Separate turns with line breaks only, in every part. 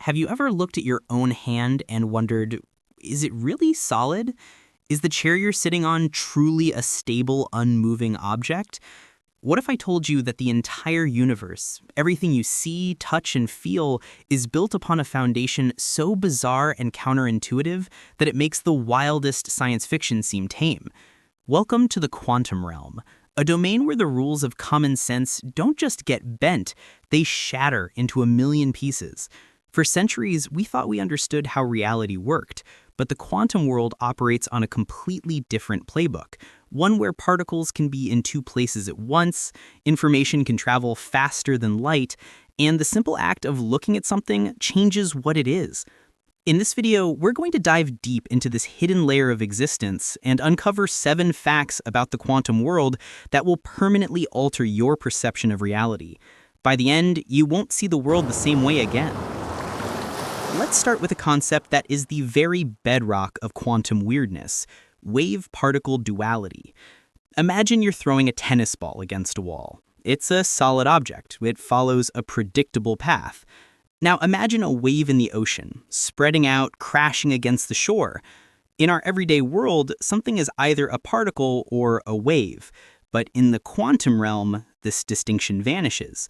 Have you ever looked at your own hand and wondered, is it really solid? Is the chair you're sitting on truly a stable, unmoving object? What if I told you that the entire universe, everything you see, touch, and feel, is built upon a foundation so bizarre and counterintuitive that it makes the wildest science fiction seem tame? Welcome to the quantum realm, a domain where the rules of common sense don't just get bent, they shatter into a million pieces. For centuries, we thought we understood how reality worked, but the quantum world operates on a completely different playbook, one where particles can be in two places at once, information can travel faster than light, and the simple act of looking at something changes what it is. In this video, we're going to dive deep into this hidden layer of existence and uncover 7 facts about the quantum world that will permanently alter your perception of reality. By the end, you won't see the world the same way again. Let's start with a concept that is the very bedrock of quantum weirdness: wave-particle duality. Imagine you're throwing a tennis ball against a wall. It's a solid object. It follows a predictable path. Now imagine a wave in the ocean, spreading out, crashing against the shore. In our everyday world, something is either a particle or a wave. But in the quantum realm, this distinction vanishes.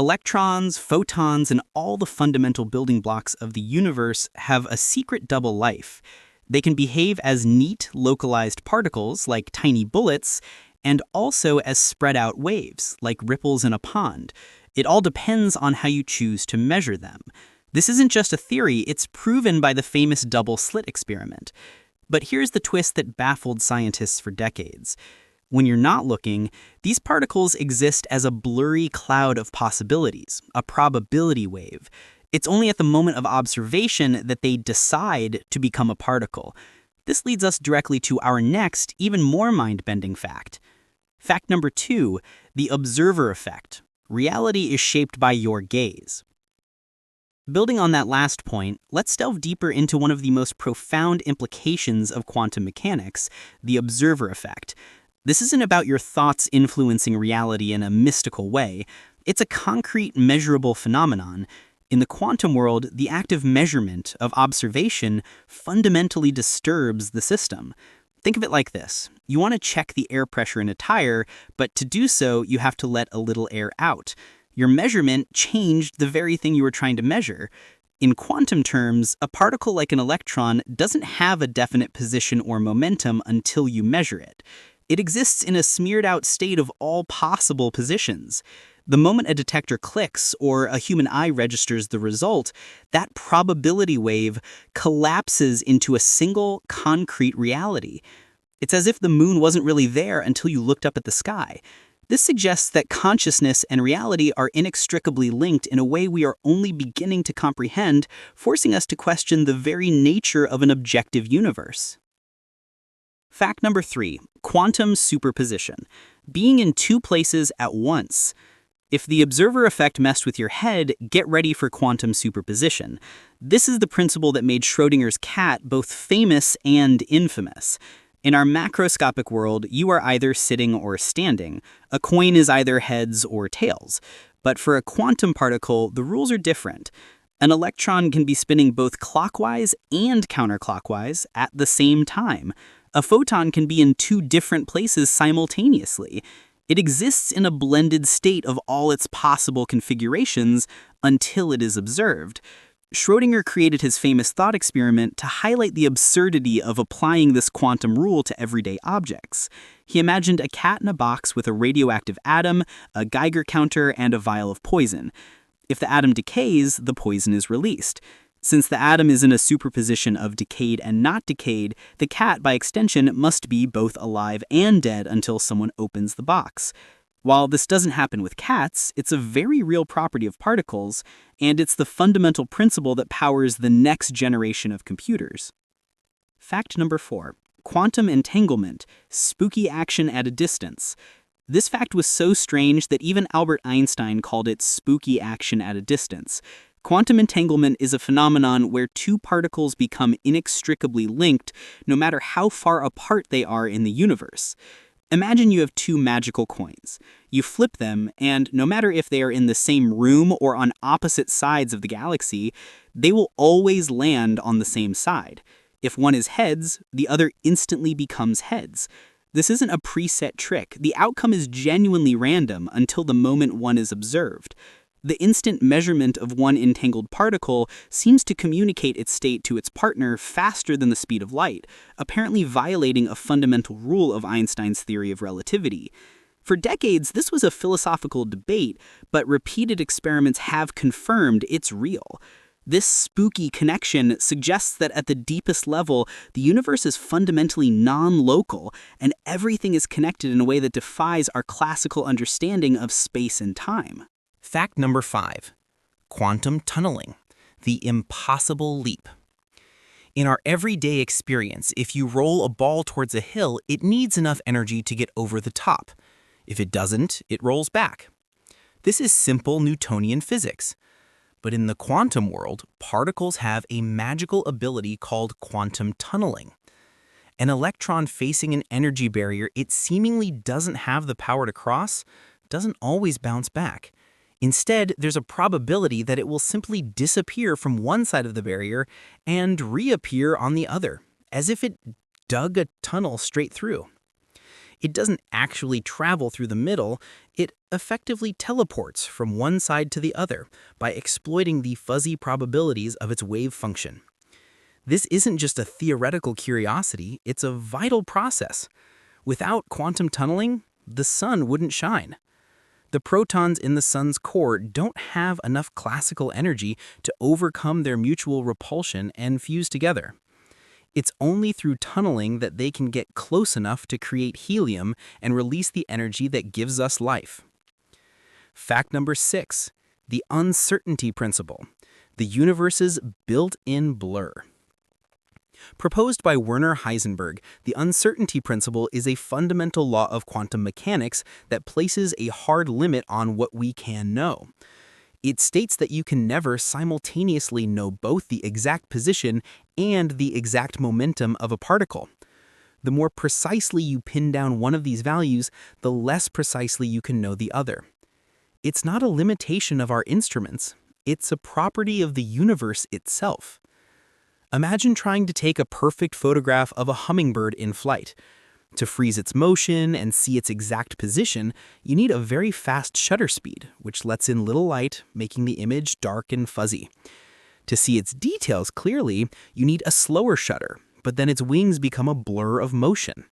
Electrons, photons, and all the fundamental building blocks of the universe have a secret double life. They can behave as neat, localized particles, like tiny bullets, and also as spread-out waves, like ripples in a pond. It all depends on how you choose to measure them. This isn't just a theory, it's proven by the famous double-slit experiment. But here's the twist that baffled scientists for decades. When you're not looking, these particles exist as a blurry cloud of possibilities, a probability wave. It's only at the moment of observation that they decide to become a particle. This leads us directly to our next, even more mind-bending fact. Fact number 2, the observer effect. Reality is shaped by your gaze. Building on that last point, let's delve deeper into one of the most profound implications of quantum mechanics, the observer effect. This isn't about your thoughts influencing reality in a mystical way. It's a concrete, measurable phenomenon. In the quantum world, the act of measurement, of observation, fundamentally disturbs the system. Think of it like this. You want to check the air pressure in a tire, but to do so, you have to let a little air out. Your measurement changed the very thing you were trying to measure. In quantum terms, a particle like an electron doesn't have a definite position or momentum until you measure it. It exists in a smeared-out state of all possible positions. The moment a detector clicks or a human eye registers the result, that probability wave collapses into a single, concrete reality. It's as if the moon wasn't really there until you looked up at the sky. This suggests that consciousness and reality are inextricably linked in a way we are only beginning to comprehend, forcing us to question the very nature of an objective universe. Fact number 3, quantum superposition. Being in two places at once. If the observer effect messed with your head, get ready for quantum superposition. This is the principle that made Schrödinger's cat both famous and infamous. In our macroscopic world, you are either sitting or standing. A coin is either heads or tails. But for a quantum particle, the rules are different. An electron can be spinning both clockwise and counterclockwise at the same time. A photon can be in two different places simultaneously. It exists in a blended state of all its possible configurations until it is observed. Schrödinger created his famous thought experiment to highlight the absurdity of applying this quantum rule to everyday objects. He imagined a cat in a box with a radioactive atom, a Geiger counter, and a vial of poison. If the atom decays, the poison is released. Since the atom is in a superposition of decayed and not decayed, the cat, by extension, must be both alive and dead until someone opens the box. While this doesn't happen with cats, it's a very real property of particles, and it's the fundamental principle that powers the next generation of computers. Fact number 4, quantum entanglement, spooky action at a distance. This fact was so strange that even Albert Einstein called it spooky action at a distance. Quantum entanglement is a phenomenon where two particles become inextricably linked no matter how far apart they are in the universe. Imagine you have two magical coins. You flip them, and no matter if they are in the same room or on opposite sides of the galaxy, they will always land on the same side. If one is heads, the other instantly becomes heads. This isn't a preset trick. The outcome is genuinely random until the moment one is observed. The instant measurement of one entangled particle seems to communicate its state to its partner faster than the speed of light, apparently violating a fundamental rule of Einstein's theory of relativity. For decades, this was a philosophical debate, but repeated experiments have confirmed it's real. This spooky connection suggests that at the deepest level, the universe is fundamentally non-local, and everything is connected in a way that defies our classical understanding of space and time.
Fact number 5. Quantum tunneling, the impossible leap. In our everyday experience, if you roll a ball towards a hill, it needs enough energy to get over the top. If it doesn't, it rolls back. This is simple Newtonian physics. But in the quantum world, particles have a magical ability called quantum tunneling. An electron facing an energy barrier it seemingly doesn't have the power to cross doesn't always bounce back. Instead, there's a probability that it will simply disappear from one side of the barrier and reappear on the other, as if it dug a tunnel straight through. It doesn't actually travel through the middle, it effectively teleports from one side to the other by exploiting the fuzzy probabilities of its wave function. This isn't just a theoretical curiosity, it's a vital process. Without quantum tunneling, the sun wouldn't shine. The protons in the sun's core don't have enough classical energy to overcome their mutual repulsion and fuse together. It's only through tunneling that they can get close enough to create helium and release the energy that gives us life. Fact number 6. The uncertainty principle, the universe's built-in blur. Proposed by Werner Heisenberg, the uncertainty principle is a fundamental law of quantum mechanics that places a hard limit on what we can know. It states that you can never simultaneously know both the exact position and the exact momentum of a particle. The more precisely you pin down one of these values, the less precisely you can know the other. It's not a limitation of our instruments, it's a property of the universe itself. Imagine trying to take a perfect photograph of a hummingbird in flight. To freeze its motion and see its exact position, you need a very fast shutter speed, which lets in little light, making the image dark and fuzzy. To see its details clearly, you need a slower shutter, but then its wings become a blur of motion.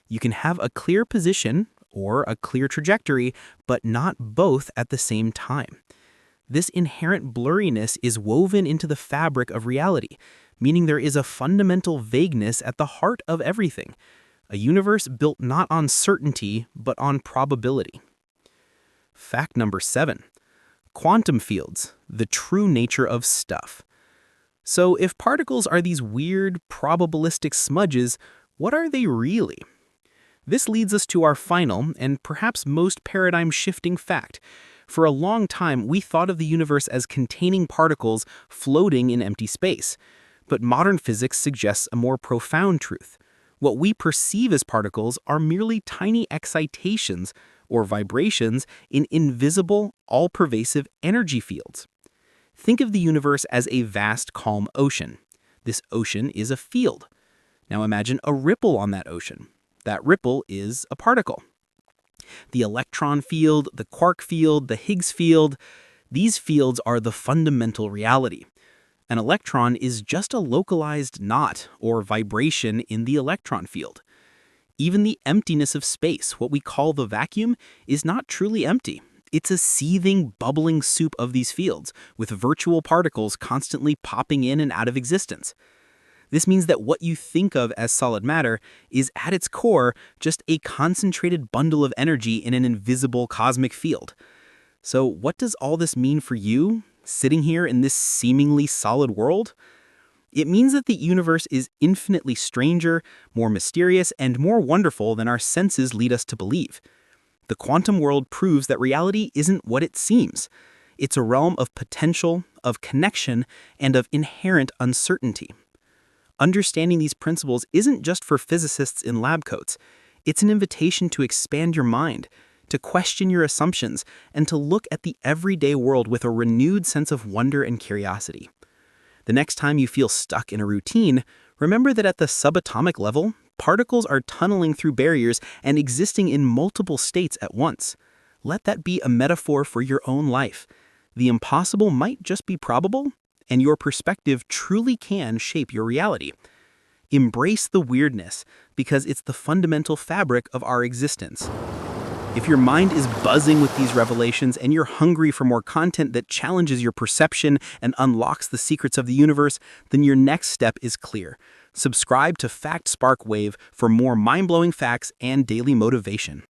You can have a clear position or a clear trajectory, but not both at the same time. This inherent blurriness is woven into the fabric of reality, meaning there is a fundamental vagueness at the heart of everything, a universe built not on certainty, but on probability. Fact number 7. Quantum fields, the true nature of stuff. So if particles are these weird, probabilistic smudges, what are they really? This leads us to our final and perhaps most paradigm-shifting fact. For a long time, we thought of the universe as containing particles floating in empty space. But modern physics suggests a more profound truth. What we perceive as particles are merely tiny excitations or vibrations in invisible, all-pervasive energy fields. Think of the universe as a vast, calm ocean. This ocean is a field. Now imagine a ripple on that ocean. That ripple is a particle. The electron field, the quark field, the Higgs field, these fields are the fundamental reality. An electron is just a localized knot or vibration in the electron field. Even the emptiness of space, what we call the vacuum, is not truly empty. It's a seething, bubbling soup of these fields, with virtual particles constantly popping in and out of existence. This means that what you think of as solid matter is at its core just a concentrated bundle of energy in an invisible cosmic field. So what does all this mean for you, sitting here in this seemingly solid world? It means that the universe is infinitely stranger, more mysterious, and more wonderful than our senses lead us to believe. The quantum world proves that reality isn't what it seems. It's a realm of potential, of connection, and of inherent uncertainty. Understanding these principles isn't just for physicists in lab coats. It's an invitation to expand your mind, to question your assumptions, and to look at the everyday world with a renewed sense of wonder and curiosity. The next time you feel stuck in a routine, remember that at the subatomic level, particles are tunneling through barriers and existing in multiple states at once. Let that be a metaphor for your own life. The impossible might just be probable, and your perspective truly can shape your reality. Embrace the weirdness, because it's the fundamental fabric of our existence. If your mind is buzzing with these revelations and you're hungry for more content that challenges your perception and unlocks the secrets of the universe, then your next step is clear. Subscribe to Fact Spark Wave for more mind-blowing facts and daily motivation.